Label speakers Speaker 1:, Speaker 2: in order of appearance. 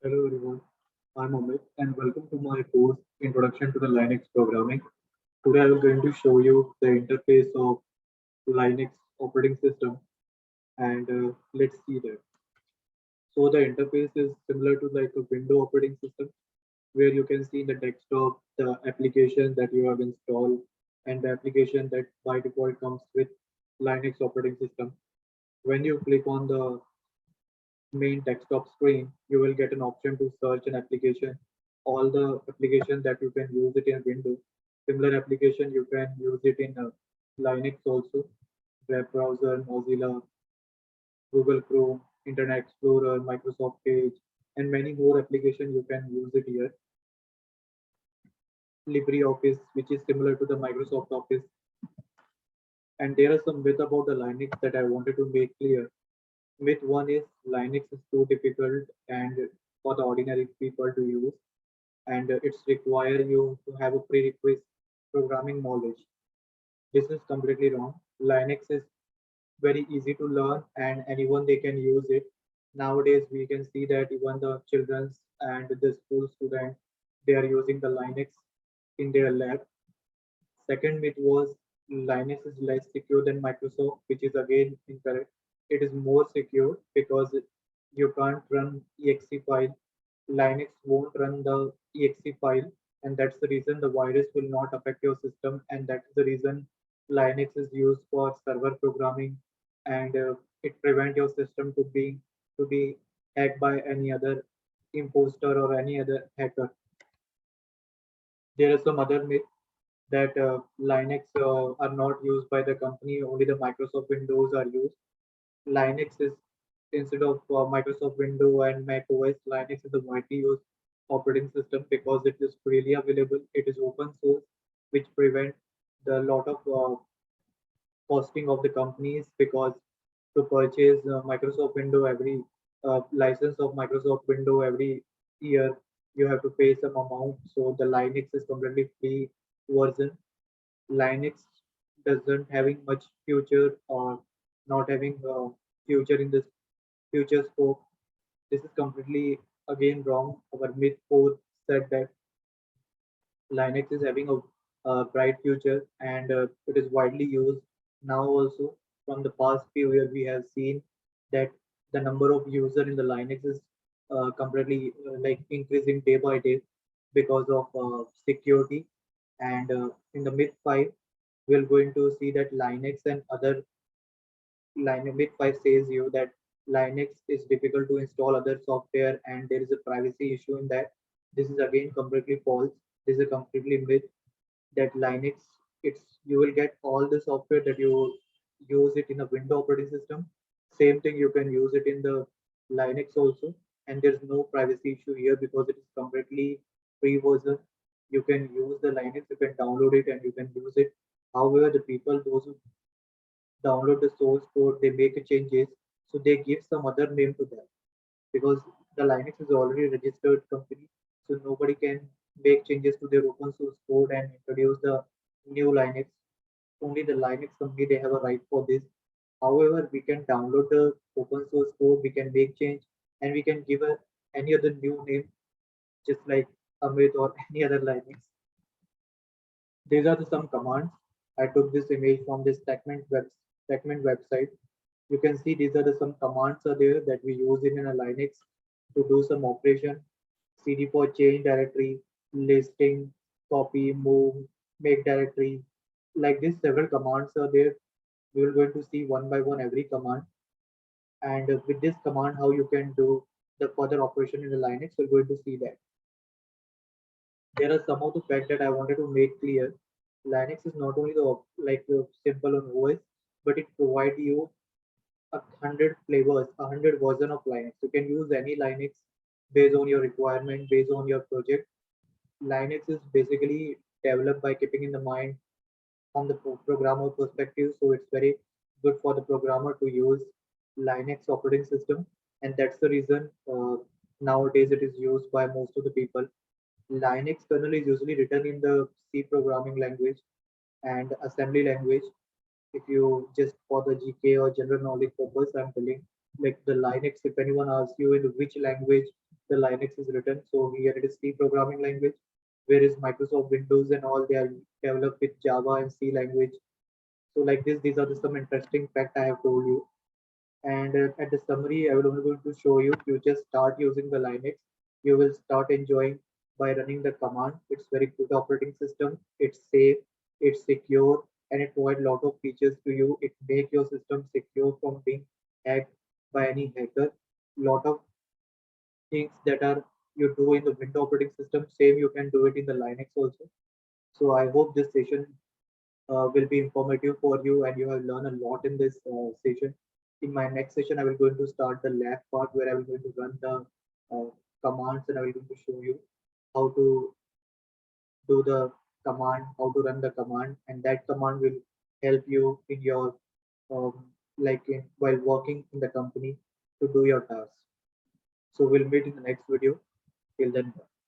Speaker 1: Hello everyone, I'm Amit and welcome to my course Introduction to the Linux Programming. Today I am going to show you the interface of Linux operating system and let's see that. So the interface is similar to like a window operating system where you can see in the desktop the application that you have installed and the application that by default comes with Linux operating system. When you click on the main desktop screen, you will get an option to search an application. All the application that you can use it in Windows. Similar application you can use it in Linux also. Web browser, Mozilla, Google Chrome, Internet Explorer, Microsoft Edge, and many more applications you can use it here. LibreOffice, which is similar to the Microsoft Office. And there are some myth about the Linux that I wanted to make clear. Myth one is Linux is too difficult and for the ordinary people to use, and it's require you to have a prerequisite programming knowledge. This is completely wrong. Linux is very easy to learn and anyone they can use it. Nowadays we can see that even the children's and the school students they are using the Linux in their lab. Second myth was Linux is less secure than Microsoft, which is again incorrect. It is more secure because you can't run exe file. Linux won't run the exe file, and that's the reason the virus will not affect your system, and that's the reason Linux is used for server programming, and it prevent your system to be hacked by any other imposter or any other hacker. There are some other myths that Linux are not used by the company, only the Microsoft Windows are used. Linux is instead of Microsoft Windows and Mac OS, Linux is the widely used operating system because it is freely available. It is open source, which prevent the lot of costing of the companies because to purchase Microsoft Windows every license of Microsoft Windows every year you have to pay some amount. So the Linux is completely free version. Linux doesn't having much future or not having future in this future scope. This is completely again wrong. Our myth 4 said that Linux is having a bright future and it is widely used now also. From the past few years, we have seen that the number of users in the Linux is completely like increasing day by day because of security. And in the mid 5, we're going to see that Linux and other Linux mid 5 says you that Linux is difficult to install other software and there is a privacy issue in that. This is again completely false. This is a completely myth that Linux it's you will get all the software that you use it in a Windows operating system. Same thing you can use it in the Linux also, and there's no privacy issue here because it is completely free version. You can use the Linux, you can download it and you can use it. However, the people those who download the source code, they make changes, so they give some other name to that because the Linux is already a registered company, so nobody can make changes to their open source code and introduce the new Linux. Only the Linux company they have a right for this. However, we can download the open source code, we can make change, and we can give a any other new name, just like Amit or any other Linux. These are the some commands. I took this image from this segment website. You can see these are the some commands are there that we use in a Linux to do some operation. CD for change directory, listing, copy, move, make directory. Like this, several commands are there. We will going to see one by one every command. And with this command, how you can do the further operation in the Linux, we're going to see that. There are some of the facts that I wanted to make clear. Linux is not only the like simple on OS, but it provides you 100 flavors, 100 version of Linux. You can use any Linux based on your requirement, based on your project. Linux is basically developed by keeping in the mind from the programmer perspective. So it's very good for the programmer to use Linux operating system, and that's the reason nowadays it is used by most of the people. Linux kernel is usually written in the C programming language and assembly language. If you just for the GK or general knowledge purpose, I'm telling like the Linux. If anyone asks you in which language the Linux is written. So here it is C programming language, whereas Microsoft Windows and all they are developed with Java and C language. So like this, these are the some interesting fact I have told you. And at the summary, I will only going to show you. You just start using the Linux. You will start enjoying by running the command. It's very good operating system. It's safe. It's secure, and it provides a lot of features to you. It make your system secure from being hacked by any hacker. Lot of things that are you do in the Windows operating system, same you can do it in the Linux also. So I hope this session will be informative for you and you have learned a lot in this session. In my next session, I will going to start the lab part where I will going to run the commands and I will going to show you how to do the command, how to run the command, and that command will help you in your while working in the company to do your tasks. So we'll meet in the next video. Till then. Bye.